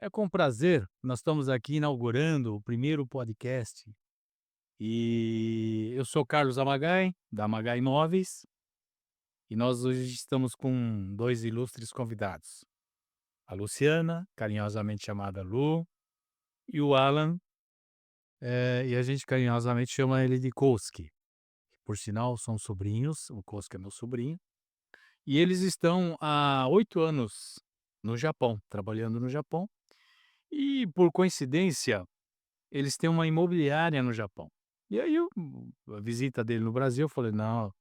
É com prazer, nós estamos aqui inaugurando o primeiro podcast e eu sou Carlos Amagai, da Amagai Imóveis, e nós hoje estamos com 2 ilustres convidados, a Luciana, carinhosamente chamada Lu, e o Alan, e a gente carinhosamente chama ele de Koski. Por sinal, são sobrinhos, o Koski é meu sobrinho, e eles estão há 8 anos no Japão, trabalhando no Japão, e por coincidência eles têm uma imobiliária no Japão. E aí a visita dele no Brasil, eu falei: "Não,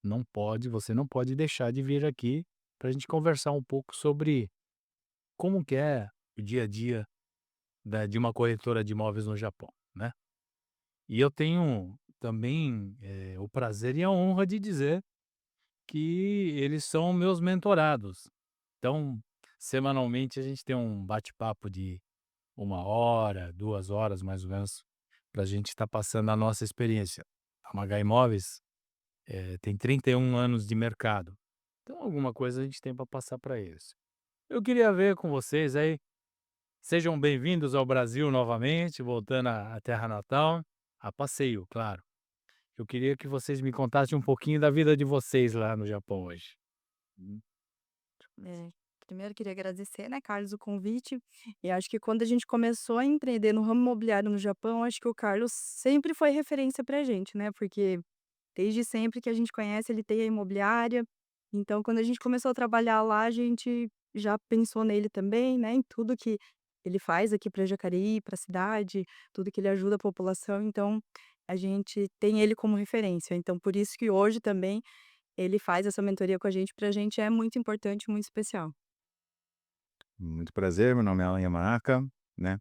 não pode, você não pode deixar de vir aqui para a gente conversar um pouco sobre como que é o dia a dia de uma corretora de imóveis no Japão", né. E eu tenho também, o prazer e a honra de dizer que eles são meus mentorados. Então, semanalmente a gente tem um bate-papo de 1 hora, 2 horas mais ou menos, para a gente estar passando a nossa experiência. A Maga Imóveis, tem 31 anos de mercado, então alguma coisa a gente tem para passar para eles. Eu queria ver com vocês aí, sejam bem-vindos ao Brasil novamente, voltando à terra natal, a passeio, claro. Eu queria que vocês me contassem um pouquinho da vida de vocês lá no Japão hoje. Hum. É, primeiro queria agradecer, né, Carlos, o convite. E acho que quando a gente começou a empreender no ramo imobiliário no Japão, acho que o Carlos sempre foi referência pra gente, né, porque desde sempre que a gente conhece, ele tem a imobiliária. Então, quando a gente começou a trabalhar lá, a gente já pensou nele também, né, em tudo que ele faz aqui para Jacareí, para a cidade, tudo que ele ajuda a população. Então, a gente tem ele como referência. Então, por isso que hoje também ele faz essa mentoria com a gente, pra gente é muito importante, muito especial. Muito prazer, meu nome é Alan Yamanaka, né,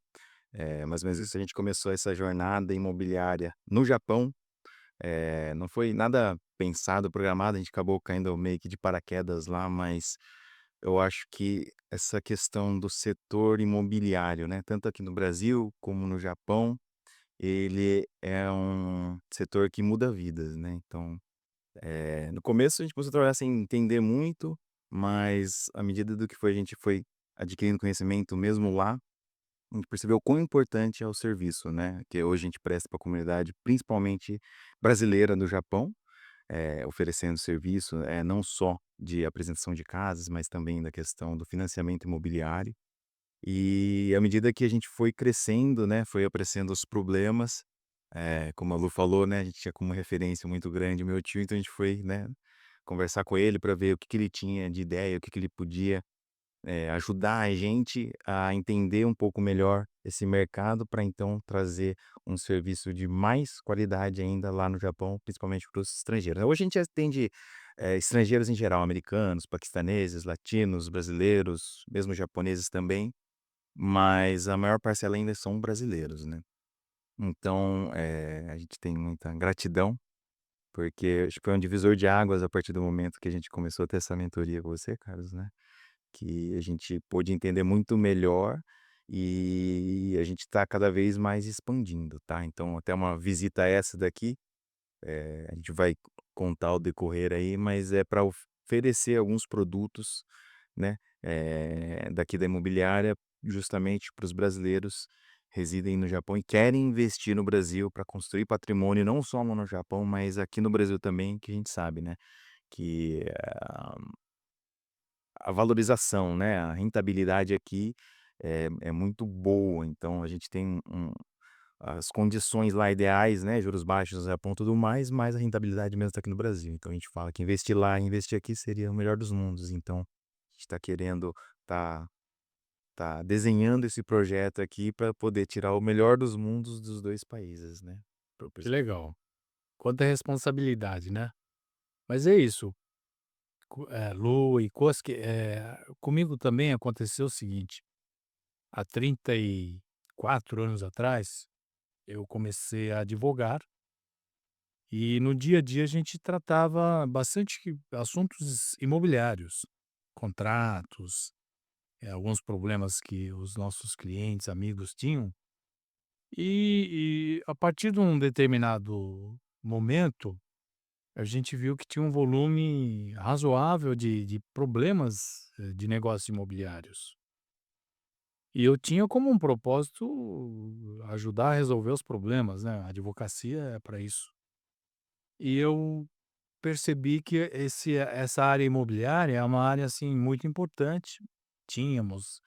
mais ou menos isso, a gente começou essa jornada imobiliária no Japão, não foi nada pensado, programado, a gente acabou caindo meio que de paraquedas lá, mas eu acho que essa questão do setor imobiliário, né, tanto aqui no Brasil como no Japão, ele é um setor que muda vidas, né, então, no começo a gente começou a trabalhar sem entender muito, mas à medida do que foi a gente foi adquirindo conhecimento mesmo lá, a gente percebeu o quão importante é o serviço, né, que hoje a gente presta para a comunidade, principalmente brasileira do Japão, oferecendo serviço, não só de apresentação de casas, mas também da questão do financiamento imobiliário. E à medida que a gente foi crescendo, né, foi aparecendo os problemas, como a Lu falou, né, a gente tinha como referência muito grande o meu tio, então a gente foi, né, conversar com ele para ver o que que ele tinha de ideia, o que que ele podia ajudar a gente a entender um pouco melhor esse mercado para então trazer um serviço de mais qualidade ainda lá no Japão, principalmente para os estrangeiros. Hoje a gente atende, estrangeiros em geral, americanos, paquistaneses, latinos, brasileiros, mesmo japoneses também, mas a maior parcela ainda são brasileiros, né. Então, a gente tem muita gratidão, porque acho que foi um divisor de águas a partir do momento que a gente começou a ter essa mentoria com você, Carlos, né. Que a gente pôde entender muito melhor e a gente está cada vez mais expandindo, tá. Então até uma visita essa daqui, a gente vai contar o decorrer aí, mas é para oferecer alguns produtos, né, daqui da imobiliária, justamente para os brasileiros residem no Japão e querem investir no Brasil para construir patrimônio não só no Japão, mas aqui no Brasil também, que a gente sabe, né, que a valorização, né, a rentabilidade aqui é muito boa, então a gente tem as condições lá ideais, né, juros baixos, a ponto tudo mais, mas a rentabilidade mesmo está aqui no Brasil. Então a gente fala que investir lá e investir aqui seria o melhor dos mundos, então a gente está querendo, tá tá desenhando esse projeto aqui para poder tirar o melhor dos mundos dos 2 países, né. Pro Que legal. Quanta responsabilidade, né. Mas é isso, Lu e Koski, comigo também aconteceu o seguinte: há 34 anos atrás, eu comecei a advogar e no dia a dia a gente tratava bastante assuntos imobiliários, contratos, alguns problemas que os nossos clientes, amigos tinham. E a partir de um determinado momento, a gente viu que tinha um volume razoável de problemas, de negócios imobiliários. E eu tinha como um propósito ajudar a resolver os problemas, né, a advocacia é para isso. E eu percebi que essa área imobiliária é uma área, assim, muito importante. Tínhamos,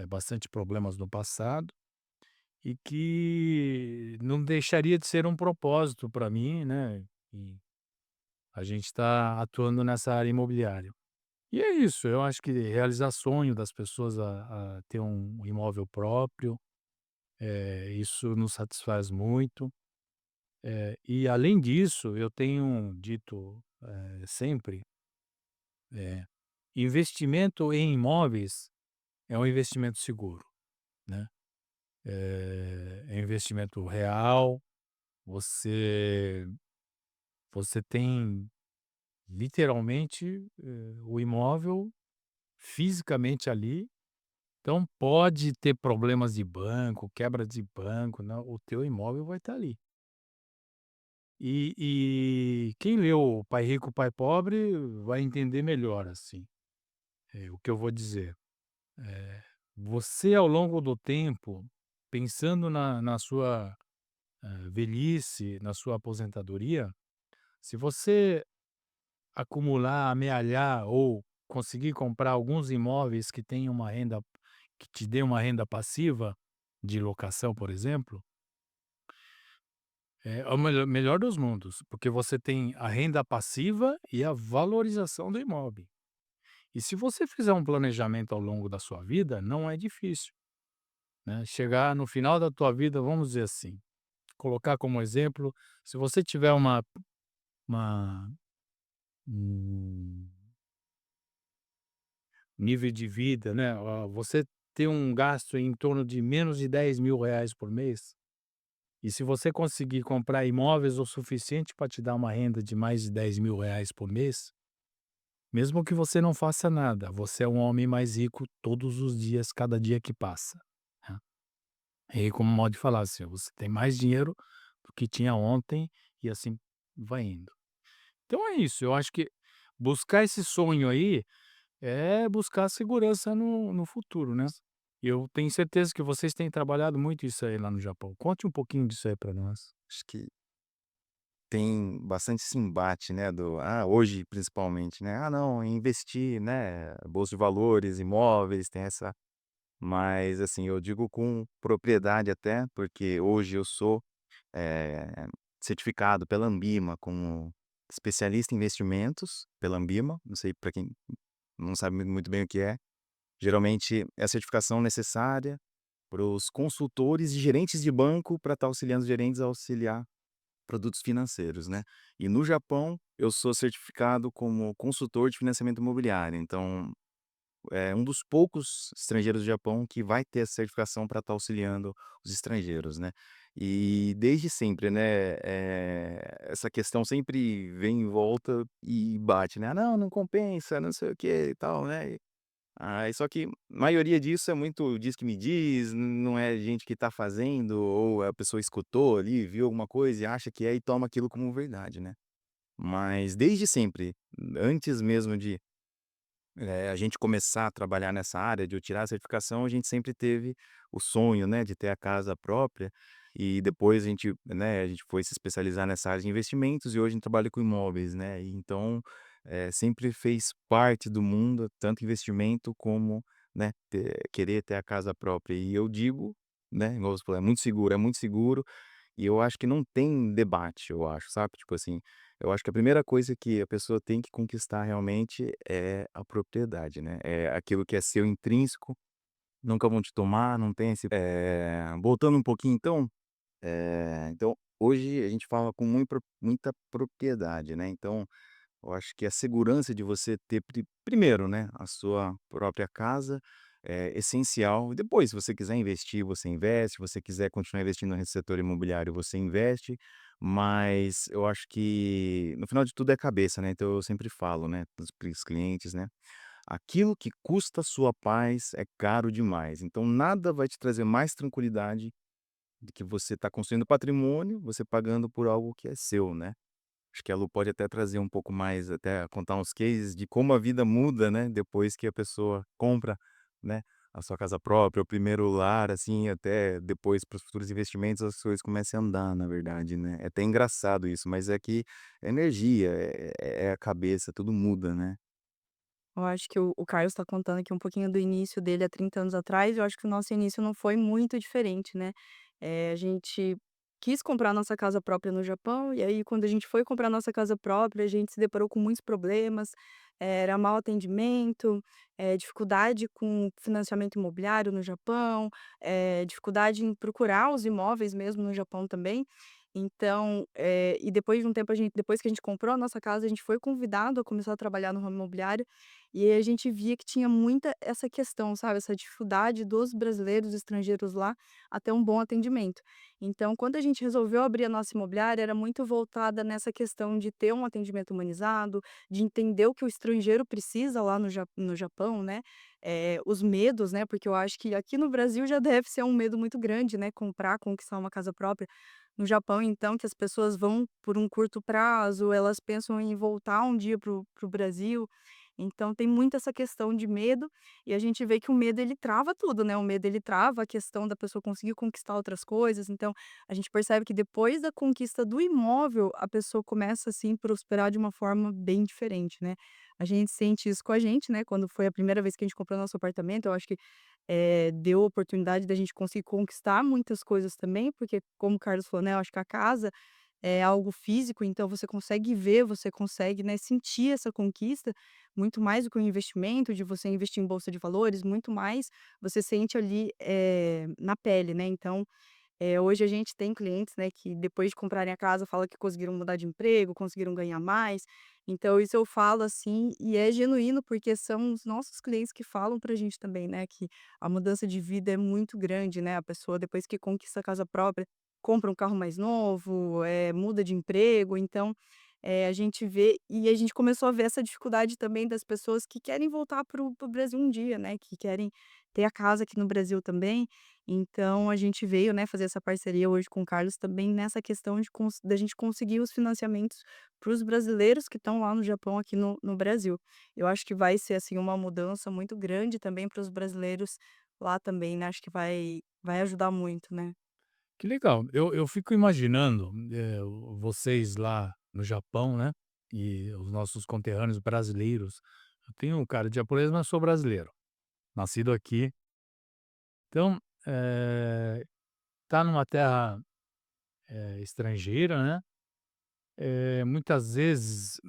bastante problemas no passado e que não deixaria de ser um propósito para mim, né, e a gente está atuando nessa área imobiliária. E é isso, eu acho que realizar sonho das pessoas a ter um imóvel próprio, isso nos satisfaz muito. E além disso, eu tenho dito, sempre, eh, investimento em imóveis é um investimento seguro, né. É investimento real, você você tem literalmente, o imóvel fisicamente ali, então pode ter problemas de banco, quebra de banco, não, o teu imóvel vai estar ali. E quem leu Pai Rico, Pai Pobre vai entender melhor, assim, o que eu vou dizer. Você ao longo do tempo, pensando na sua, velhice, na sua aposentadoria, se você acumular, amealhar ou conseguir comprar alguns imóveis que tenham uma renda que te dê uma renda passiva, de locação, por exemplo, é o melhor dos mundos, porque você tem a renda passiva e a valorização do imóvel. E se você fizer um planejamento ao longo da sua vida, não é difícil, né, chegar no final da tua vida, vamos dizer assim, colocar como exemplo, se você tiver uma um nível de vida, né, você ter um gasto em torno de menos de R$ 10.000 por mês, e se você conseguir comprar imóveis o suficiente para te dar uma renda de mais de R$ 10.000 por mês, mesmo que você não faça nada, você é um homem mais rico todos os dias, cada dia que passa, né. E como modo de falar, assim, você tem mais dinheiro do que tinha ontem e assim vai indo. Então é isso, eu acho que buscar esse sonho aí é buscar segurança no futuro, né. E eu tenho certeza que vocês têm trabalhado muito isso aí lá no Japão. Conte um pouquinho disso aí para nós. Acho que tem bastante esse embate, né, hoje principalmente, né, não, investir, né, bolsa de valores, imóveis, tem essa, mas assim, eu digo com propriedade até, porque hoje eu sou, eh, certificado pela Anbima como especialista em investimentos, pela Anbima, não sei para quem não sabe muito bem o que é. Geralmente é a certificação necessária para os consultores e gerentes de banco para estar auxiliando os gerentes a auxiliar produtos financeiros, né. E no Japão, eu sou certificado como consultor de financiamento imobiliário, então, é um dos poucos estrangeiros do Japão que vai ter essa certificação para estar auxiliando os estrangeiros, né. E desde sempre, né, essa questão sempre vem em volta e bate, né: "Ah, não, não compensa, não sei o que e tal", né. Aí só que a maioria disso é muito diz que me diz, não é gente que tá fazendo ou a pessoa escutou ali, viu alguma coisa e acha que é e toma aquilo como verdade, né. Mas desde sempre, antes mesmo de, a gente começar a trabalhar nessa área, de eu tirar a certificação, a gente sempre teve o sonho, né, de ter a casa própria e depois a gente, né, a gente foi se especializar nessa área de investimentos e hoje a gente trabalha com imóveis, né, e então, sempre fez parte do mundo, tanto investimento como, né, querer ter a casa própria. E eu digo, né, igual você falou, é muito seguro e eu acho que não tem debate, eu acho, sabe, tipo assim, eu acho que a primeira coisa que a pessoa tem que conquistar realmente é a propriedade, né, é aquilo que é seu intrínseco, nunca vão te tomar, não tem esse voltando um pouquinho então, então hoje a gente fala com muita propriedade, né, então eu acho que a segurança de você ter primeiro, né, a sua própria casa é essencial. Depois, se você quiser investir, você investe. Se você quiser continuar investindo no setor imobiliário, você investe. Mas eu acho que no final de tudo é cabeça, né? Então eu sempre falo, né, para os clientes, né? Aquilo que custa sua paz é caro demais. Então nada vai te trazer mais tranquilidade do que você estar construindo patrimônio, você pagando por algo que é seu, né? Acho que a Lu pode até trazer um pouco mais, até contar uns cases de como a vida muda, né, depois que a pessoa compra, né, a sua casa própria, o primeiro lar, assim, até depois para os futuros investimentos as coisas comecem a andar, na verdade, né. É até engraçado isso, mas é que é energia, é a cabeça, tudo muda, né. Eu acho que o Carlos está contando aqui um pouquinho do início dele há 30 anos atrás, eu acho que o nosso início não foi muito diferente, né. A gente quis comprar nossa casa própria no Japão, e aí quando a gente foi comprar nossa casa própria, a gente se deparou com muitos problemas, era mau atendimento, dificuldade com financiamento imobiliário no Japão, dificuldade em procurar os imóveis mesmo no Japão também. Então, e depois de um tempo depois que a gente comprou a nossa casa, a gente foi convidado a começar a trabalhar no ramo imobiliário, e aí a gente via que tinha muita essa questão, sabe, essa dificuldade dos brasileiros, estrangeiros lá, a ter um bom atendimento. Então, quando a gente resolveu abrir a nossa imobiliária, era muito voltada nessa questão de ter um atendimento humanizado, de entender o que o estrangeiro precisa lá no Japão, né, os medos, né, porque eu acho que aqui no Brasil já deve ser um medo muito grande, né, comprar, conquistar uma casa própria. No Japão, então, que as pessoas vão por um curto prazo, elas pensam em voltar um dia para o Brasil. Então tem muito essa questão de medo, e a gente vê que o medo ele trava tudo, né, o medo ele trava a questão da pessoa conseguir conquistar outras coisas, então a gente percebe que depois da conquista do imóvel, a pessoa começa, assim, prosperar de uma forma bem diferente, né. A gente sente isso com a gente, né, quando foi a primeira vez que a gente comprou nosso apartamento, eu acho que, deu a oportunidade da gente conseguir conquistar muitas coisas também, porque como o Carlos falou, né, eu acho que a casa é algo físico, então você consegue ver, você consegue, né, sentir essa conquista, muito mais do que um investimento, de você investir em bolsa de valores, muito mais você sente ali, na pele, né. Então, hoje a gente tem clientes, né, que depois de comprarem a casa fala que conseguiram mudar de emprego, conseguiram ganhar mais. Então isso eu falo, assim, e é genuíno, porque são os nossos clientes que falam pra gente também, né, que a mudança de vida é muito grande, né, a pessoa depois que conquista a casa própria, compra um carro mais novo, muda de emprego, então, a gente vê e a gente começou a ver essa dificuldade também das pessoas que querem voltar para o Brasil um dia, né, que querem ter a casa aqui no Brasil também. Então a gente veio, né, fazer essa parceria hoje com o Carlos também nessa questão de da gente conseguir os financiamentos para os brasileiros que estão lá no Japão, aqui no Brasil. Eu acho que vai ser, assim, uma mudança muito grande também para os brasileiros lá também, né, acho que vai ajudar muito, né. Que legal. Eu fico imaginando, vocês lá no Japão, né, e os nossos conterrâneos brasileiros. Eu tenho cara de japonês, mas sou brasileiro, nascido aqui. Então, tá numa terra, estrangeira, né, muitas vezes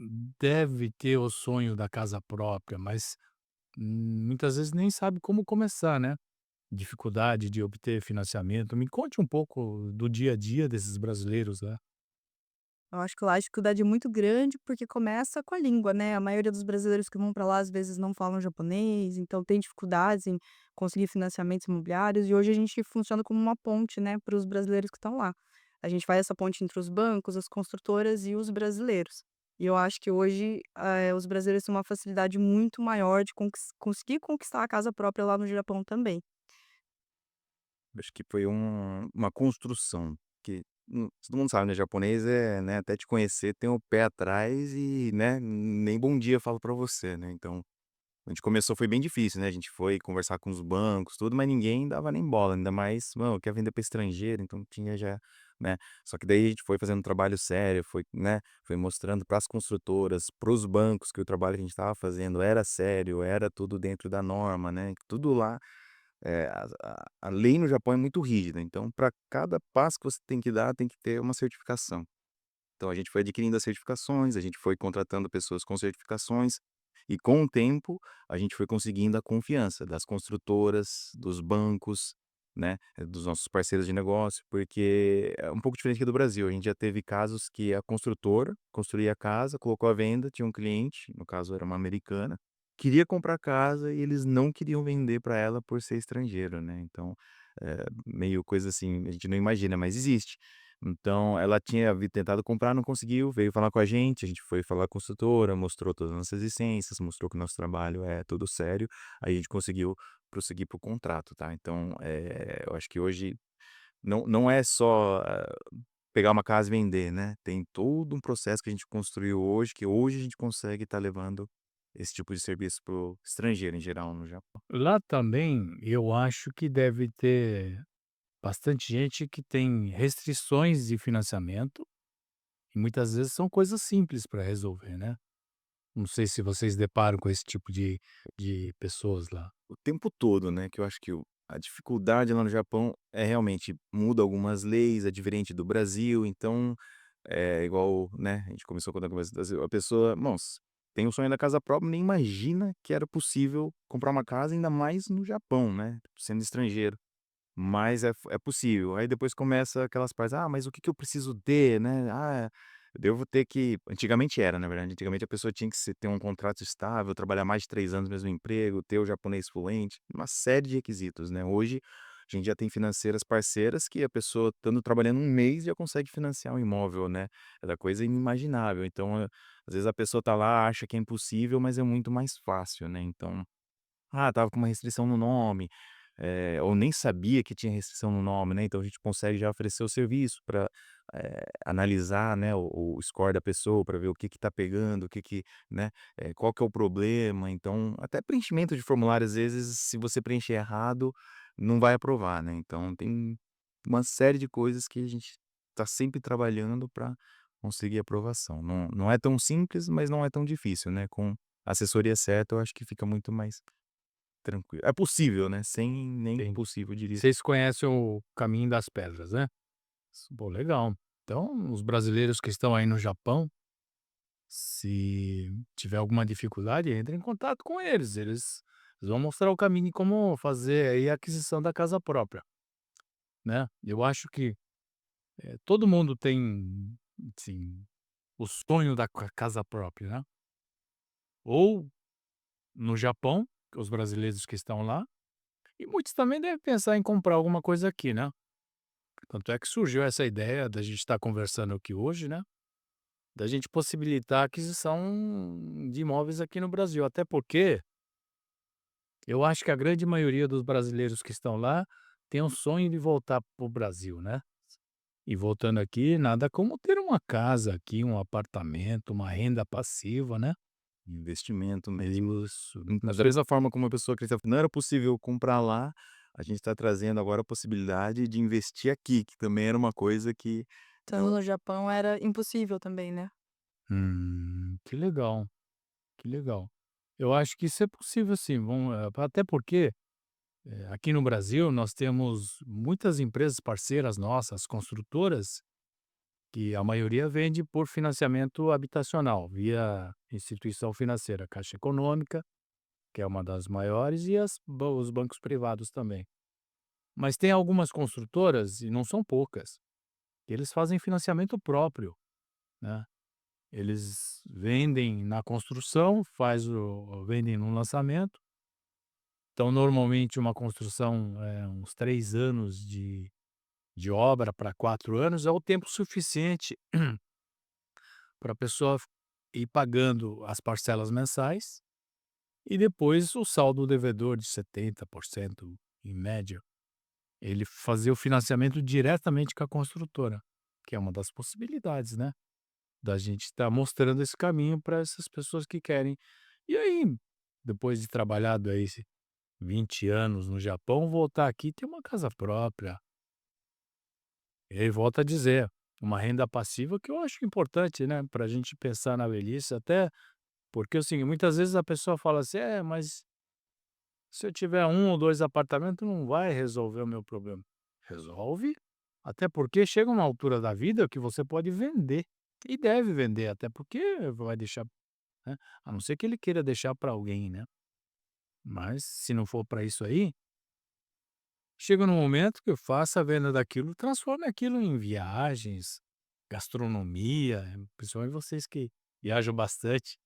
deve ter o sonho da casa própria, mas, muitas vezes nem sabe como começar, né. Dificuldade de obter financiamento. Me conte um pouco do dia a dia desses brasileiros lá. Eu acho que lá a dificuldade é muito grande, porque começa com a língua, né, a maioria dos brasileiros que vão para lá, às vezes, não falam japonês, então tem dificuldades em conseguir financiamentos imobiliários, e hoje a gente funciona como uma ponte, né, para os brasileiros que estão lá. A gente faz essa ponte entre os bancos, as construtoras e os brasileiros. E eu acho que hoje, os brasileiros têm uma facilidade muito maior de conseguir conquistar a casa própria lá no Japão também. Acho que foi uma construção, que todo mundo sabe, né, japonês né, até te conhecer tem o pé atrás e, né, nem bom dia fala pra você, né, então, a gente começou foi bem difícil, né, a gente foi conversar com os bancos tudo, mas ninguém dava nem bola, ainda mais: "Não, quer vender para estrangeiro", então tinha já, né, só que daí a gente foi fazendo um trabalho sério, foi, né, foi mostrando para as construtoras, para os bancos que o trabalho que a gente estava fazendo era sério, era tudo dentro da norma, né, tudo lá a lei no Japão é muito rígida, então para cada passo que você tem que dar, tem que ter uma certificação. Então a gente foi adquirindo as certificações, a gente foi contratando pessoas com certificações, e com o tempo a gente foi conseguindo a confiança das construtoras, dos bancos, né, dos nossos parceiros de negócio, porque é um pouco diferente aqui do Brasil, a gente já teve casos que a construtora construía a casa, colocou à venda, tinha um cliente, no caso era uma americana, queria comprar a casa e eles não queriam vender para ela por ser estrangeiro, né, então, meio coisa assim, a gente não imagina, mas existe. Então ela tinha tentado comprar, não conseguiu, veio falar com a gente foi falar com a consultora, mostrou todas as nossas licenças, mostrou que o nosso trabalho é tudo sério, aí a gente conseguiu prosseguir para o contrato, tá. Então, eu acho que hoje não é só, pegar uma casa e vender, né, tem todo um processo que a gente construiu hoje, que hoje a gente consegue estar levando esse tipo de serviço para o estrangeiro em geral no Japão? Lá também eu acho que deve ter bastante gente que tem restrições de financiamento e muitas vezes são coisas simples para resolver, né. Não sei se vocês deparam com esse tipo de pessoas lá. O tempo todo, né, que eu acho que a dificuldade lá no Japão é realmente muda algumas leis, é diferente do Brasil, então, é igual, né, a gente começou quando começo do Brasil, a pessoa, nossa, tem o sonho da casa própria, nem imagina que era possível comprar uma casa, ainda mais no Japão, né, sendo estrangeiro. Mas é possível. Aí depois começa aquelas partes: "Ah, mas o que que eu preciso ter, né? Ah, eu devo ter que", antigamente era, na verdade, antigamente a pessoa tinha que ter um contrato estável, trabalhar mais de 3 anos no mesmo emprego, ter o japonês fluente, uma série de requisitos, né. Hoje, a gente já tem financeiras parceiras que a pessoa estando trabalhando um mês já consegue financiar um imóvel, né. Era coisa inimaginável. Então, às vezes a pessoa tá lá, acha que é impossível, mas é muito mais fácil, né. Então, estava com uma restrição no nome, ou nem sabia que tinha restrição no nome, né, então a gente consegue já oferecer o serviço para analisar, né, o score da pessoa para ver o que que tá pegando, o que que, né, qual que é o problema, então até preenchimento de formulário, às vezes, se você preencher errado, não vai aprovar, né, então tem uma série de coisas que a gente está sempre trabalhando para conseguir aprovação. Não é tão simples, mas não é tão difícil, né, com a assessoria certa eu acho que fica muito mais tranquilo. É possível, né, sem nem Sim. impossível, eu diria. Vocês conhecem o Caminho das Pedras, né? Pô, legal. Então, os brasileiros que estão aí no Japão, se tiver alguma dificuldade, entre em contato com eles. Eles vão mostrar o caminho de como fazer aí a aquisição da casa própria, né. Eu acho que, todo mundo tem, assim, o sonho da casa própria, né. Ou no Japão, os brasileiros que estão lá, e muitos também devem pensar em comprar alguma coisa aqui, né. Tanto é que surgiu essa ideia da gente estar conversando aqui hoje, né. Da gente possibilitar a aquisição de imóveis aqui no Brasil, até porque eu acho que a grande maioria dos brasileiros que estão lá tem um sonho de voltar para o Brasil, né. E voltando aqui, nada como ter uma casa aqui, um apartamento, uma renda passiva, né. Investimento mesmo. Isso. Da mesma forma como a pessoa acredita que não era possível comprar lá, a gente está trazendo agora a possibilidade de investir aqui, que também era uma coisa que Estando não no Japão era impossível também, né. Que legal, que legal. Eu acho que isso é possível sim, até porque, aqui no Brasil nós temos muitas empresas parceiras nossas, construtoras, que a maioria vende por financiamento habitacional, via instituição financeira, Caixa Econômica, que é uma das maiores, e os bancos privados também. Mas tem algumas construtoras, e não são poucas, que eles fazem financiamento próprio, né. Eles vendem na construção, vendem no lançamento. Então, normalmente, uma construção é uns 3 anos de obra para 4 anos, é o tempo suficiente para a pessoa ir pagando as parcelas mensais e depois o saldo devedor de 70% em média, ele fazer o financiamento diretamente com a construtora, que é uma das possibilidades, né, da gente estar mostrando esse caminho para essas pessoas que querem. E aí, depois de trabalhado aí 20 anos no Japão, voltar aqui e ter uma casa própria. E aí volto a dizer, uma renda passiva que eu acho importante, né, para a gente pensar na velhice, até porque, assim, muitas vezes a pessoa fala assim: "É, mas se eu tiver um ou 2 apartamentos não vai resolver o meu problema". Resolve, até porque chega uma altura da vida que você pode vender, e deve vender, até porque vai deixar, né, a não ser que ele queira deixar para alguém, né. Mas se não for para isso aí, chega num momento que eu faço a venda daquilo, transforme aquilo em viagens, gastronomia, principalmente vocês que viajam bastante,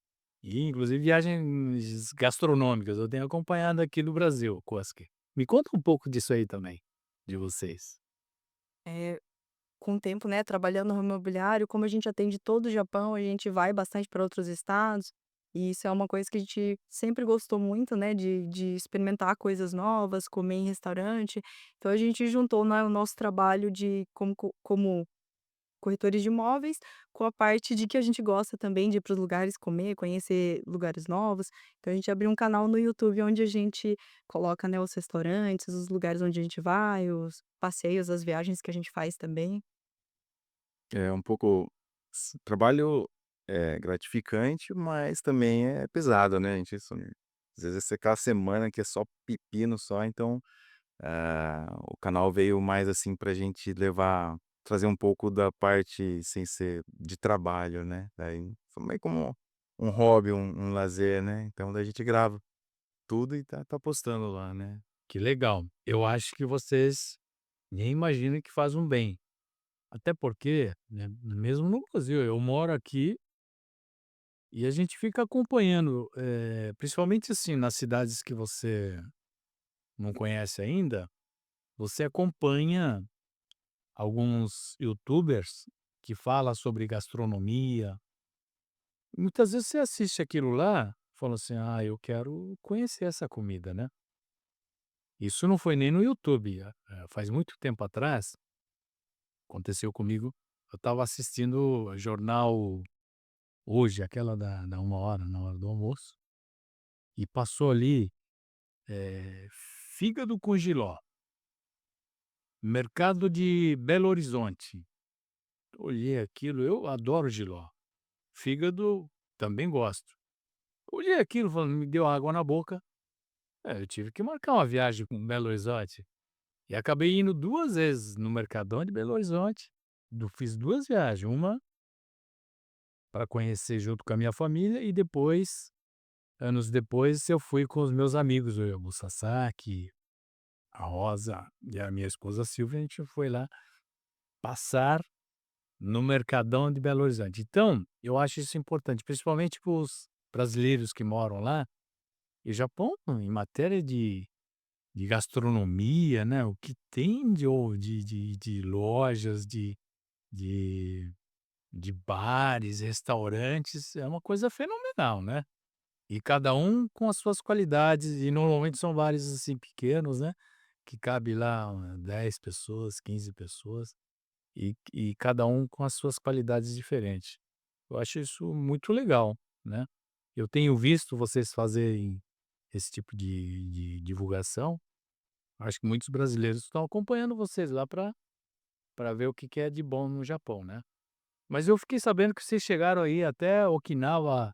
e inclusive viagens gastronômicas, eu tenho acompanhado aqui no Brasil, Koski. Me conta um pouco disso aí também, de vocês. Eh, com o tempo, né, trabalhando no ramo imobiliário, como a gente atende todo o Japão, a gente vai bastante para outros estados, e isso é uma coisa que a gente sempre gostou muito, né, de experimentar coisas novas, comer em restaurante. Então a gente juntou, né, o nosso trabalho de como corretores de imóveis, com a parte de que a gente gosta também de ir para os lugares comer, conhecer lugares novos. Então a gente abriu um canal no YouTube onde a gente coloca, né, os restaurantes, os lugares onde a gente vai, os passeios, as viagens que a gente faz também. É um pouco trabalho é gratificante, mas também é pesado, né, a gente isso às vezes você aquela semana que é só pepino só, então, o canal veio mais, assim, pra gente levar trazer um pouco da parte sem ser de trabalho, né, daí foi meio como um hobby, um lazer, né, então daí a gente grava tudo e tá postando lá, né. Que legal. Eu acho que vocês nem imaginam que faz um bem. Até porque, né, mesmo no Brasil, eu moro aqui e a gente fica acompanhando, principalmente, assim, nas cidades que você não conhece ainda, você acompanha alguns youtubers que fala sobre gastronomia. Muitas vezes você assiste aquilo lá, fala assim: "Ah, eu quero conhecer essa comida", né. Isso não foi nem no YouTube, faz muito tempo atrás, aconteceu comigo, eu estava assistindo jornal Hoje, aquela da 13h, na hora do almoço, e passou ali, fígado com jiló, mercado de Belo Horizonte. Olhei aquilo, eu adoro jiló, fígado também gosto. Olhei aquilo, falando me deu água na boca. Eu tive que marcar uma viagem com Belo Horizonte, e acabei indo 2 vezes no Mercadão de Belo Horizonte. Fiz 2 viagens, uma para conhecer junto com a minha família e depois, anos depois, eu fui com os meus amigos, o Sasaki, a Rosa e a minha esposa Silvia, a gente foi lá passar no Mercadão de Belo Horizonte. Então, eu acho isso importante, principalmente para os brasileiros que moram lá. E o Japão, em matéria de gastronomia, né, o que tem de lojas, de de bares, restaurantes, é uma coisa fenomenal, né. E cada um com as suas qualidades, e normalmente são bares, assim, pequenos, né, que cabe lá 10 pessoas, 15 pessoas, e cada um com as suas qualidades diferentes. Eu acho isso muito legal, né. Eu tenho visto vocês fazerem esse tipo de divulgação. Acho que muitos brasileiros estão acompanhando vocês lá para ver o que que é de bom no Japão, né. Mas eu fiquei sabendo que vocês chegaram aí até Okinawa,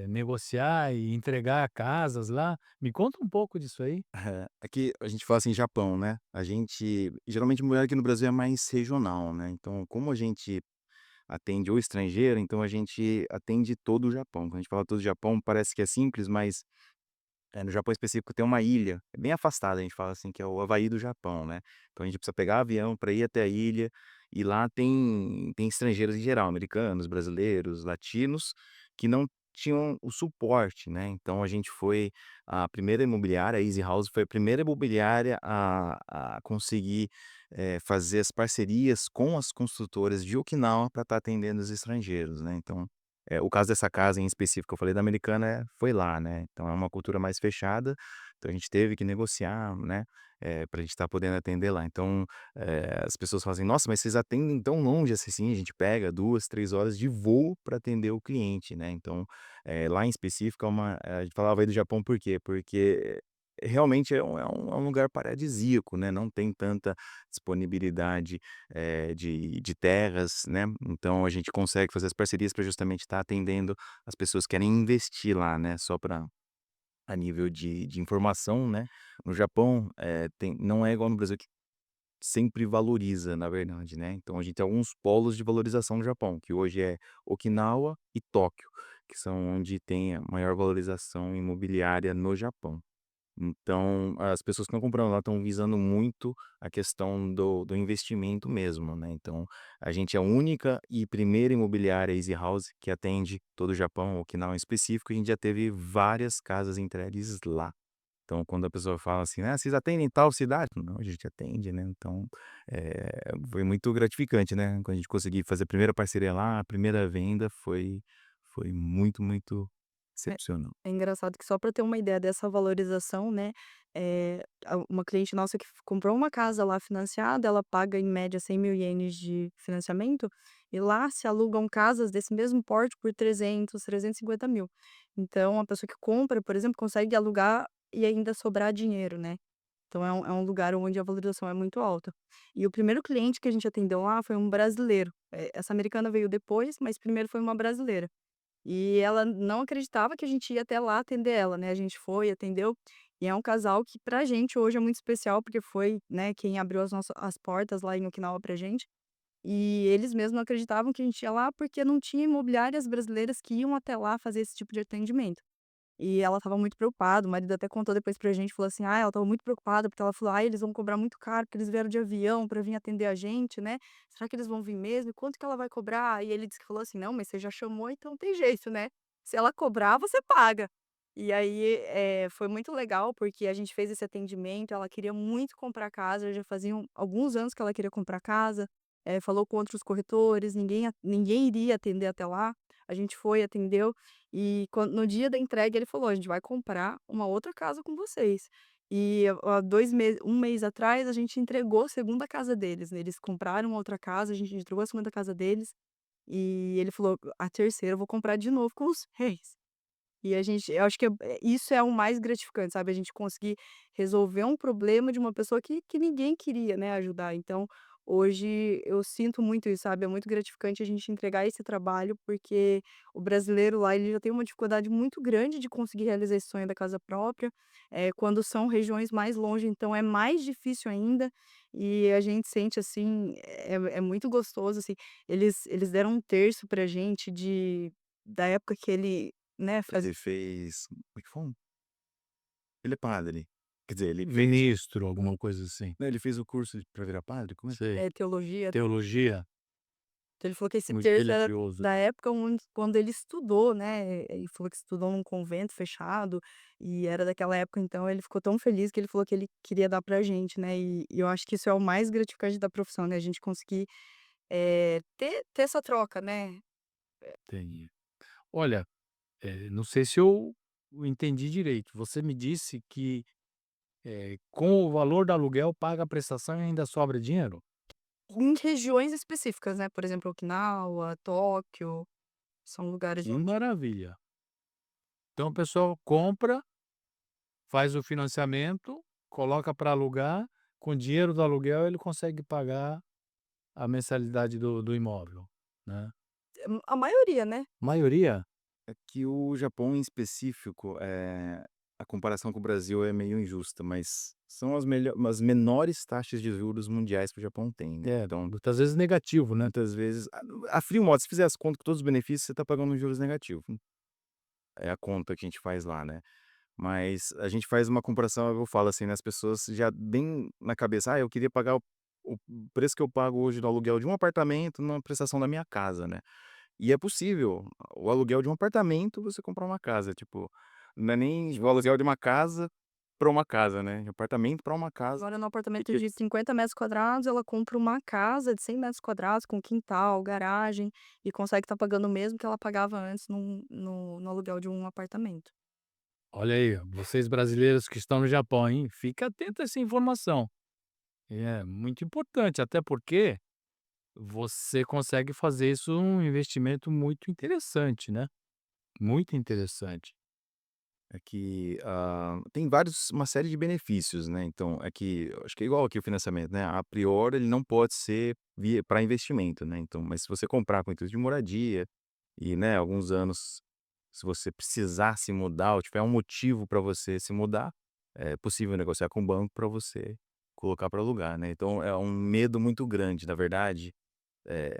negociar e entregar casas lá. Me conta um pouco disso aí. Aqui a gente fala assim Japão, né, a gente geralmente mulher aqui no Brasil é mais regional, né, então como a gente atende o estrangeiro, então a gente atende todo o Japão. Quando a gente fala todo o Japão parece que é simples, mas no Japão específico tem uma ilha, é bem afastada, a gente fala assim que é o Havaí do Japão, né. Então a gente precisa pegar avião para ir até a ilha, e lá tem estrangeiros em geral, americanos, brasileiros, latinos, que não tinham o suporte, né. Então a gente foi a primeira imobiliária, a Easy House foi a primeira imobiliária a conseguir, fazer as parcerias com as construtoras de Okinawa para estar atendendo os estrangeiros, né. Então o caso dessa casa em específico que eu falei da americana, foi lá, né, então é uma cultura mais fechada, então a gente teve que negociar, né, pra gente estar podendo atender lá. Então, as pessoas falam assim: "Nossa, mas vocês atendem tão longe assim?" Sim, a gente pega 2, 3 horas de voo para atender o cliente, né, então, lá em específico a gente falava aí do Japão por quê? Porque realmente é um lugar paradisíaco, né, não tem tanta disponibilidade de terras, né, então a gente consegue fazer as parcerias para justamente estar atendendo as pessoas que querem investir lá, né, só para a nível de informação, né, no Japão, tem não é igual no Brasil que sempre valoriza, na verdade, né, então a gente tem alguns polos de valorização no Japão, que hoje é Okinawa e Tóquio, que são onde tem a maior valorização imobiliária no Japão. Então, as pessoas que estão comprando lá estão visando muito a questão do investimento mesmo, né. Então, a gente é a única e primeira imobiliária Easy House que atende todo o Japão, Okinawa em específico, e a gente já teve várias casas entregues lá. Então, quando a pessoa fala assim: "Ah, vocês atendem em tal cidade?" "Não, a gente atende", né. Então, foi muito gratificante, né, quando a gente conseguiu fazer a primeira parceria lá, a primeira venda foi muito, muito Excepcional. É engraçado que só para ter uma ideia dessa valorização, né, uma cliente nossa que comprou uma casa lá financiada, ela paga em média 100.000 ienes de financiamento, e lá se alugam casas desse mesmo porte por 300, 350 mil. Então a pessoa que compra, por exemplo, consegue alugar e ainda sobrar dinheiro, né. Então é um lugar onde a valorização é muito alta. E o primeiro cliente que a gente atendeu lá foi um brasileiro. Essa americana veio depois, mas primeiro foi uma brasileira. E ela não acreditava que a gente ia até lá atender ela, né, a gente foi, atendeu, e é um casal que pra gente hoje é muito especial, porque foi, né, quem abriu as portas lá em Okinawa pra gente, e eles mesmos não acreditavam que a gente ia lá, porque não tinha imobiliárias brasileiras que iam até lá fazer esse tipo de atendimento. E ela estava muito preocupada, o marido até contou depois pra gente, falou assim: "Ah, ela estava muito preocupada, porque ela falou: 'Ai, eles vão cobrar muito caro, porque eles vieram de avião pra vir atender a gente, né. Será que eles vão vir mesmo? E quanto que ela vai cobrar?'" E ele disse que falou assim: "Não, mas você já chamou, então tem jeito, né. Se ela cobrar, você paga". E aí, foi muito legal, porque a gente fez esse atendimento, ela queria muito comprar casa, já faziam alguns anos que ela queria comprar casa, falou com outros corretores, ninguém iria atender até lá. A gente foi, atendeu, e no dia da entrega ele falou: "A gente vai comprar uma outra casa com vocês". E há 2 meses, um mês atrás, a gente entregou a segunda casa deles, né, eles compraram uma outra casa, a gente entregou a segunda casa deles, e ele falou: "A terceira eu vou comprar de novo com os reis". E eu acho que isso é o mais gratificante, sabe, a gente conseguir resolver um problema de uma pessoa que ninguém queria, né, ajudar. Então, hoje eu sinto muito isso, sabe, é muito gratificante a gente entregar esse trabalho, porque o brasileiro lá, ele já tem uma dificuldade muito grande de conseguir realizar esse sonho da casa própria, quando são regiões mais longe, então é mais difícil ainda, e a gente sente, assim, é muito gostoso, assim, eles deram um terço pra gente da época que ele, né, Ele fez como é que foi? Ele é padre. Quer dizer, ele fez Ministro, alguma coisa assim. não, ele fez o curso pra virar padre? Como é? Sei. teologia. Teologia, Então ele falou que esse muito terço era religioso. da época quando ele estudou, né, ele falou que estudou num convento fechado, e era daquela época, então ele ficou tão feliz que ele falou que ele queria dar pra gente, né, e eu acho que isso é o mais gratificante da profissão, né, a gente conseguir, ter essa troca, né. Entendi. Olha, não sei se eu entendi direito. Você me disse que, com o valor do aluguel paga a prestação e ainda sobra dinheiro? Em regiões específicas, né, por exemplo, Okinawa, Tóquio, são lugares Que onde maravilha. Então a pessoa compra, faz o financiamento, coloca para alugar, com o dinheiro do aluguel ele consegue pagar a mensalidade do imóvel, né. a maioria, né. Maioria? É que o Japão em específico, a comparação com o Brasil é meio injusta, mas são as menores taxas de juros mundiais que o Japão tem, né. É, Então, muitas vezes negativo, né. muitas vezes a frio modo, se fizer as contas com todos os benefícios, você está pagando um juros negativo. É a conta que a gente faz lá, né. Mas a gente faz uma comparação, eu falo assim, né, as pessoas já bem na cabeça: "Ah, eu queria pagar o preço que eu pago hoje no aluguel de um apartamento numa prestação da minha casa", né. E é possível, o aluguel de um apartamento, você comprar uma casa, tipo, não é nem o aluguel de uma casa pra uma casa, né, de apartamento pra uma casa. Agora no Que apartamento que de 50 metros quadrados, ela compra uma casa de 100 metros quadrados com quintal, garagem, e consegue estar pagando o mesmo que ela pagava antes no aluguel de um apartamento. Olha aí, ó, vocês brasileiros que estão no Japão, hein, fica atento a essa informação. É muito importante, até porque você consegue fazer isso um investimento muito interessante, né, muito interessante. É que, tem uma série de benefícios, né, então é que eu acho que é igual aqui o financiamento, né, a priori ele não pode ser para investimento, né, então mas se você comprar com intuito de moradia e, né, alguns anos, se você precisar se mudar ou tiver um motivo para você se mudar, é possível negociar com o banco para você colocar para alugar, né, então é um medo muito grande, na verdade,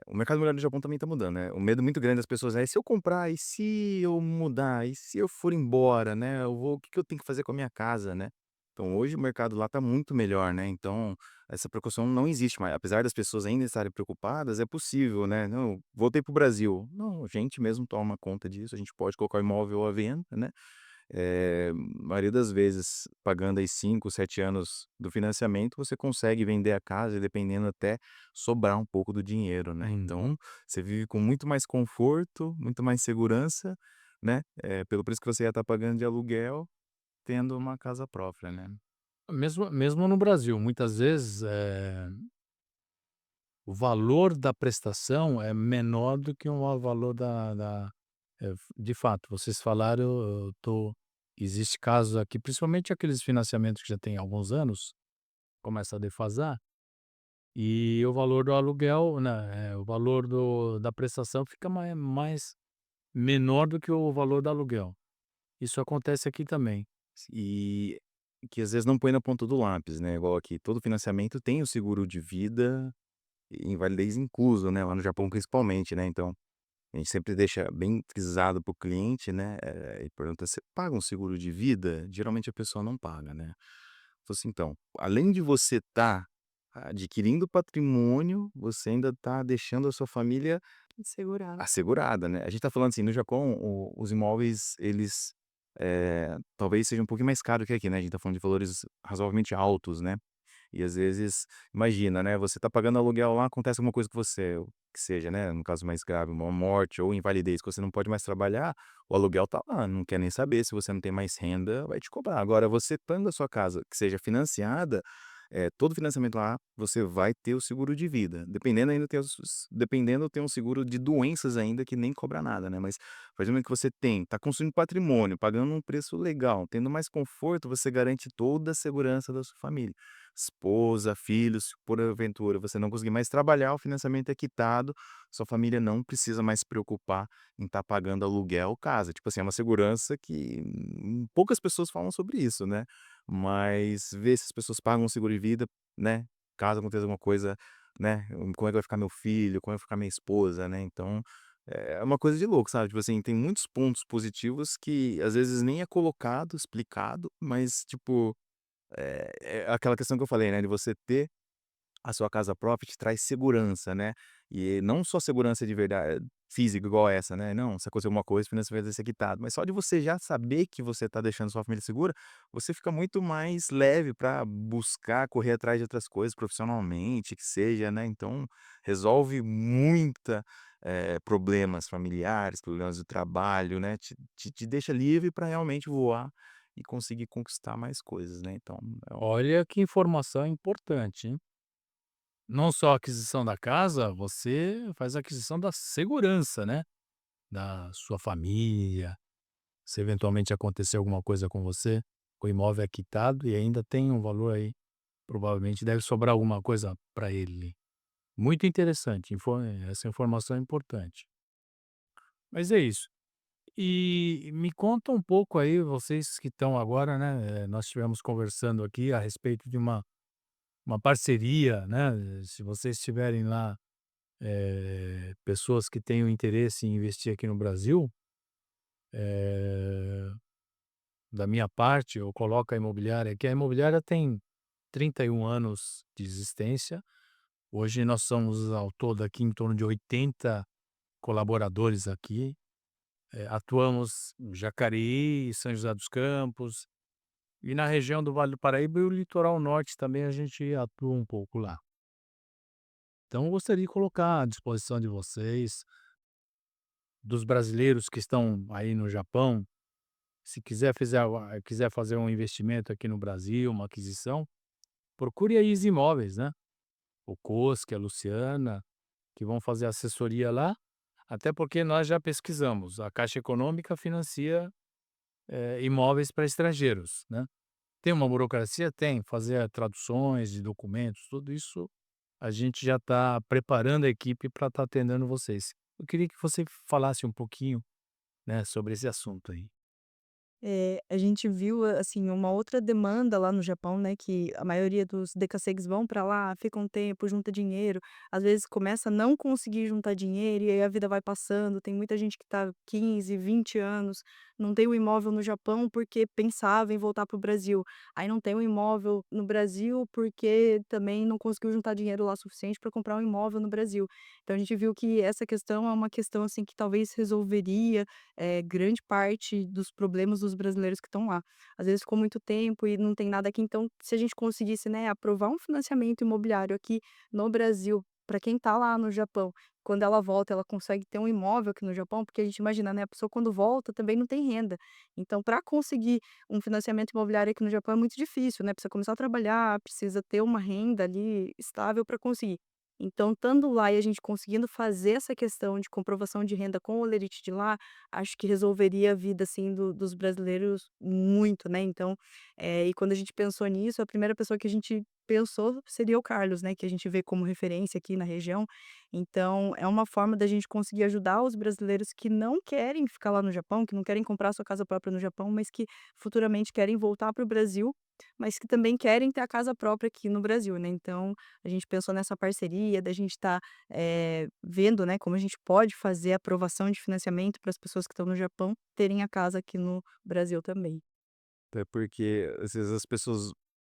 o mercado imobiliário do Japão também está mudando, né. O medo muito grande das pessoas é: "E se eu comprar? E se eu mudar? E se eu for embora, né, eu vou o que que eu tenho que fazer com a minha casa, né?". Então hoje o mercado lá está muito melhor, né, então essa preocupação não existe mais. Apesar das pessoas ainda estarem preocupadas, é possível, né: "Não, voltei para o Brasil". Não, a gente mesmo toma conta disso, a gente pode colocar o imóvel à venda, né. Maioria das vezes, pagando aí 5, 7 anos do financiamento, você consegue vender a casa e dependendo até sobrar um pouco do dinheiro, né. Uhum. Então, você vive com muito mais conforto, muito mais segurança, né, pelo preço que você ia estar pagando de aluguel, tendo uma casa própria, né. Mesmo no Brasil, muitas vezes, o valor da prestação é menor do que o valor de fato, vocês falaram, eu tô existe casos aqui, principalmente aqueles financiamentos que já têm alguns anos, começa a defasar, e o valor do aluguel, né, o valor da prestação fica mais menor do que o valor do aluguel. Isso acontece aqui também. E que às vezes não põe na ponta do lápis, né, igual aqui, todo financiamento tem o seguro de vida e invalidez incluso, né, lá no Japão principalmente, né, então a gente sempre deixa bem frisado para o cliente, né, e pergunta: "Você paga um seguro de vida?" Geralmente a pessoa não paga, né. Falou assim: "Então, além de você estar adquirindo patrimônio, você ainda está deixando a sua família Segurado. assegurada, né". A gente tá falando assim, no Japão, os imóveis eles, talvez sejam um pouquinho mais caro que aqui, né, a gente tá falando de valores razoavelmente altos, né. E às vezes, imagina, né, você tá pagando aluguel lá, acontece alguma coisa com você, o que seja, né, no caso mais grave, uma morte ou invalidez, que você não pode mais trabalhar, o aluguel tá lá, não quer nem saber, se você não tem mais renda, vai te cobrar. Agora você tendo a sua casa que seja financiada, todo financiamento lá, você vai ter o seguro de vida, dependendo tem um seguro de doenças ainda que nem cobra nada, né, mas a partir do momento que você tá construindo patrimônio, pagando um preço legal, tendo mais conforto, você garante toda a segurança da sua família. Esposa, filhos, se porventura você não conseguir mais trabalhar, o financiamento é quitado, sua família não precisa mais se preocupar em estar pagando aluguel ou casa. Tipo assim, é uma segurança que, poucas pessoas falam sobre isso, né, mas ver se as pessoas pagam um seguro de vida, né, caso aconteça alguma coisa, né, como é que vai ficar meu filho, como é que vai ficar minha esposa, né, então, é uma coisa de louco, sabe, tipo assim, tem muitos pontos positivos que às vezes nem é colocado, explicado, mas tipo é aquela questão que eu falei, né, de você ter a sua casa própria te traz segurança, né, e não só segurança de verdade física igual essa, né, não, se acontecer alguma coisa, o financiamento vai ser quitado, mas só de você já saber que você está deixando sua família segura, você fica muito mais leve para buscar correr atrás de outras coisas profissionalmente, que seja, né, então resolve muita, problemas familiares, problemas do trabalho, né, te deixa livre para realmente voar e conseguir conquistar mais coisas, né, então é um Olha que informação importante, hein. Não só a aquisição da casa, você faz a aquisição da segurança, né, da sua família, se eventualmente acontecer alguma coisa com você, o imóvel é quitado e ainda tem um valor aí, provavelmente deve sobrar alguma coisa para ele. Muito interessante, essa informação é importante. Mas é isso. E me conta um pouco aí, vocês que estão agora, né, nós estivemos conversando aqui a respeito de uma parceria, né, se vocês tiverem lá, pessoas que tenham interesse em investir aqui no Brasil, eh, da minha parte eu coloco a imobiliária aqui, a imobiliária tem 31 anos de existência, hoje nós somos ao todo aqui em torno de 80 colaboradores aqui, atuamos em Jacareí, São José dos Campos, e na região do Vale do Paraíba e o litoral norte também a gente atua um pouco lá. Então eu gostaria de colocar à disposição de vocês, dos brasileiros que estão aí no Japão, se quiser fazer um investimento aqui no Brasil, uma aquisição, procure a Easy Imóveis, né, o Cosque, a Luciana, que vão fazer assessoria lá, até porque nós já pesquisamos, a Caixa Econômica financia, imóveis para estrangeiros, né. Tem uma burocracia? Tem, fazer traduções de documentos, tudo isso a gente já está preparando a equipe para estar atendendo vocês. Eu queria que você falasse um pouquinho, né, sobre esse assunto aí. A gente viu, assim, uma outra demanda lá no Japão, né, que a maioria dos decassegues vão para lá, fica um tempo, junta dinheiro, às vezes começa a não conseguir juntar dinheiro e aí a vida vai passando, tem muita gente que tá 15, 20 anos, não tem o imóvel no Japão porque pensava em voltar para o Brasil, aí não tem o imóvel no Brasil porque também não conseguiu juntar dinheiro lá suficiente para comprar um imóvel no Brasil. Então a gente viu que essa questão é uma questão, assim, que talvez resolveria grande parte dos problemas dos brasileiros que estão lá. Às vezes ficou muito tempo e não tem nada aqui, então se a gente conseguisse, né, aprovar um financiamento imobiliário aqui no Brasil para quem está lá no Japão, quando ela volta, ela consegue ter um imóvel aqui no Japão, porque a gente imagina, né, a pessoa quando volta também não tem renda. Então, para conseguir um financiamento imobiliário aqui no Japão é muito difícil, né, precisa começar a trabalhar, precisa ter uma renda ali estável para conseguir. Então, estando lá e a gente conseguindo fazer essa questão de comprovação de renda com o holerite de lá, acho que resolveria a vida, assim, dos brasileiros muito, né. Então, e quando a gente pensou nisso, a primeira pessoa que a gente pensou seria o Carlos, né, que a gente vê como referência aqui na região. Então, é uma forma da gente conseguir ajudar os brasileiros que não querem ficar lá no Japão, que não querem comprar sua casa própria no Japão, mas que futuramente querem voltar para o Brasil, mas que também querem ter a casa própria aqui no Brasil, né. Então, a gente pensou nessa parceria da gente estar, vendo, né, como a gente pode fazer a aprovação de financiamento para as pessoas que estão no Japão terem a casa aqui no Brasil também. Até porque, às vezes, as pessoas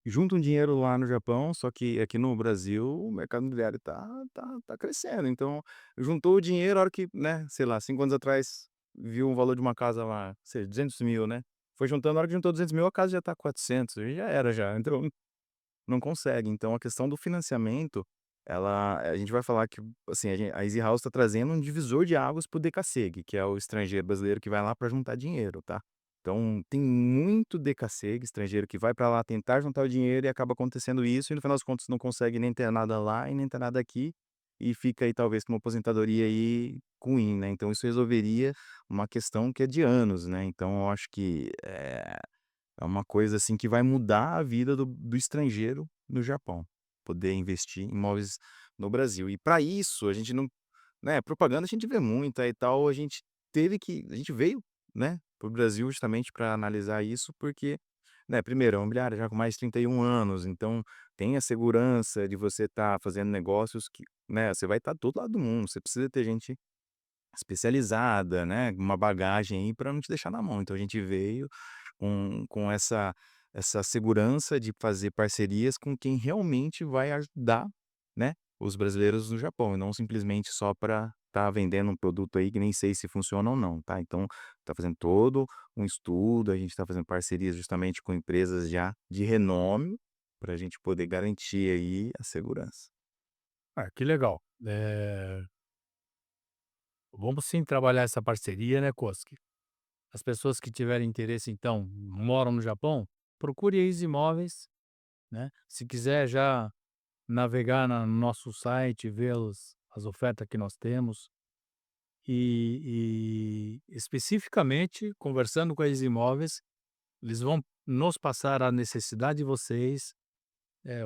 juntam dinheiro lá no Japão, só que aqui no Brasil o mercado imobiliário tá crescendo, então juntou o dinheiro, a hora que, né, sei lá, 5 anos atrás viu o valor de uma casa lá, sei 200.000, né, foi juntando, a hora que juntou 200.000 a casa já tá 400, aí já era já, então não consegue. Então a questão do financiamento, a gente vai falar que, assim, a Easy House está trazendo um divisor de águas para o DCASEG, que é o estrangeiro brasileiro que vai lá para juntar dinheiro, tá. Então tem muito DCASEG estrangeiro que vai para lá tentar juntar o dinheiro e acaba acontecendo isso e no final das contas não consegue nem ter nada lá e nem ter nada aqui, e fica aí talvez com uma aposentadoria aí ruim, né. Então isso resolveria uma questão que é de anos, né. Então eu acho que, é uma coisa, assim, que vai mudar a vida do estrangeiro no Japão, poder investir em imóveis no Brasil. E para isso a gente não, né, propaganda a gente vê muita e tal, a gente veio, né, para o Brasil justamente para analisar isso, porque, né, primeiro, é uma imobiliária já com mais de 31 anos, então tem a segurança de você estar fazendo negócios que, né, você vai estar do todo lado do mundo, você precisa ter gente especializada, né, uma bagagem aí para não te deixar na mão. Então a gente veio com essa segurança de fazer parcerias com quem realmente vai ajudar, né, os brasileiros no Japão, e não simplesmente só para estar vendendo um produto aí que nem sei se funciona ou não, tá. Então, tá fazendo todo um estudo, a gente está fazendo parcerias justamente com empresas já de renome, para a gente poder garantir aí a segurança. Ah, que legal. Vamos sim trabalhar essa parceria, né, Koski? As pessoas que tiverem interesse, então, moram no Japão, procure a Easy Imóveis, né? Se quiser já navegar no nosso site, ver as ofertas que nós temos e especificamente conversando com a Easy Imóveis, eles vão nos passar a necessidade de vocês,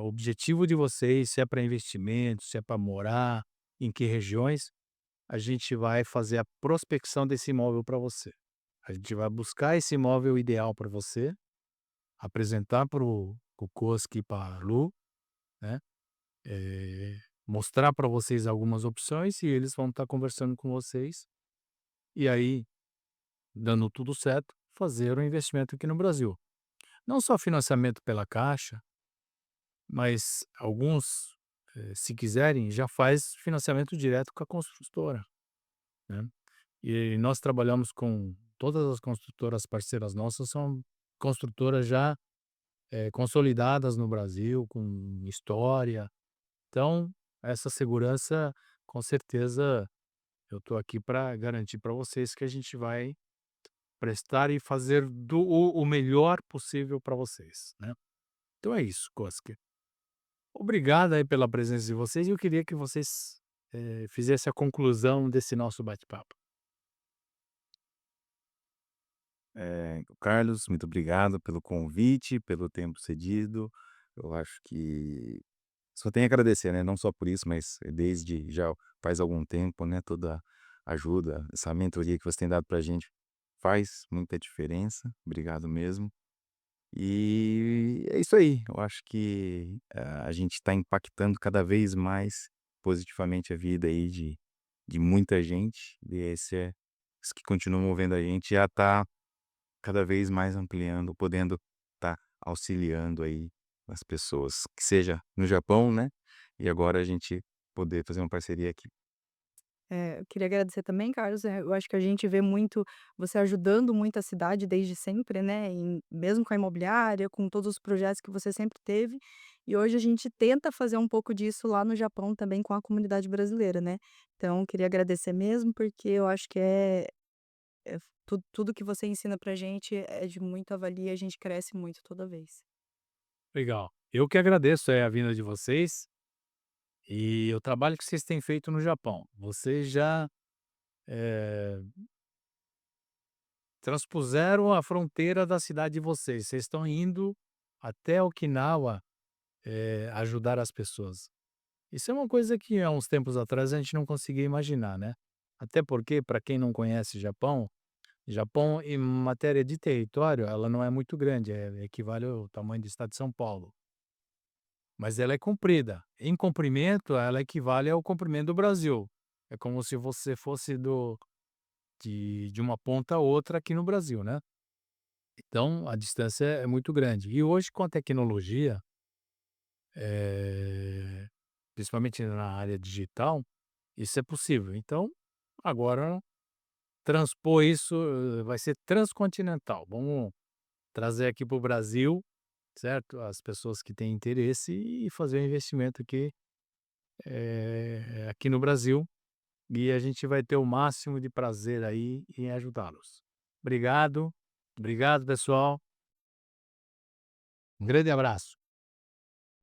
o objetivo de vocês, se é para investimento, se é para morar, em que regiões. A gente vai fazer a prospecção desse imóvel para você. A gente vai buscar esse imóvel ideal para você, apresentar para o Koski e para a Lu, né, mostrar para vocês algumas opções e eles vão estar conversando com vocês, e aí, dando tudo certo, fazer o investimento aqui no Brasil. Não só financiamento pela Caixa, mas alguns, se quiserem, já faz financiamento direto com a construtora, né. E nós trabalhamos com todas as construtoras parceiras nossas são construtoras já, consolidadas no Brasil, com história. Então, essa segurança, com certeza, eu estou aqui para garantir para vocês que a gente vai prestar e fazer o melhor possível para vocês, né. Então é isso, Koski. Obrigado aí pela presença de vocês e eu queria que vocês, fizessem a conclusão desse nosso bate-papo. Carlos, muito obrigado pelo convite, pelo tempo cedido. Eu acho que só tenho a agradecer, né, não só por isso, mas desde já faz algum tempo, né, toda ajuda, essa mentoria que você tem dado pra gente faz muita diferença. Obrigado mesmo. E é isso aí, eu acho que, a gente está impactando cada vez mais positivamente a vida aí de muita gente, e os que continuam vendo a gente já tá cada vez mais ampliando, podendo estar auxiliando aí as pessoas, que seja no Japão, né, e agora a gente poder fazer uma parceria aqui. Eu queria agradecer também, Carlos, eu acho que a gente vê muito você ajudando muito a cidade desde sempre, né, mesmo com a imobiliária, com todos os projetos que você sempre teve, e hoje a gente tenta fazer um pouco disso lá no Japão também com a comunidade brasileira, né. Então queria agradecer mesmo, porque eu acho que tudo que você ensina pra gente é de muita valia, a gente cresce muito toda vez. Legal. Eu que agradeço, a vinda de vocês e o trabalho que vocês têm feito no Japão. Vocês já, eh, transpuseram a fronteira da cidade de vocês. Vocês estão indo até Okinawa, ajudar as pessoas. Isso é uma coisa que há uns tempos atrás a gente não conseguia imaginar, né. Até porque, para quem não conhece Japão em matéria de território, ela não é muito grande, equivale ao tamanho do estado de São Paulo, mas ela é comprida. Em comprimento, ela equivale ao comprimento do Brasil. É como se você fosse de uma ponta a outra aqui no Brasil, né. Então a distância é muito grande. E hoje com a tecnologia, eh, principalmente na área digital, isso é possível. Então, agora transpor isso, vai ser transcontinental. Vamos trazer aqui para o Brasil, certo, as pessoas que têm interesse e fazer um investimento aqui, aqui no Brasil, e a gente vai ter o máximo de prazer aí em ajudá-los. Obrigado, obrigado pessoal, um grande abraço.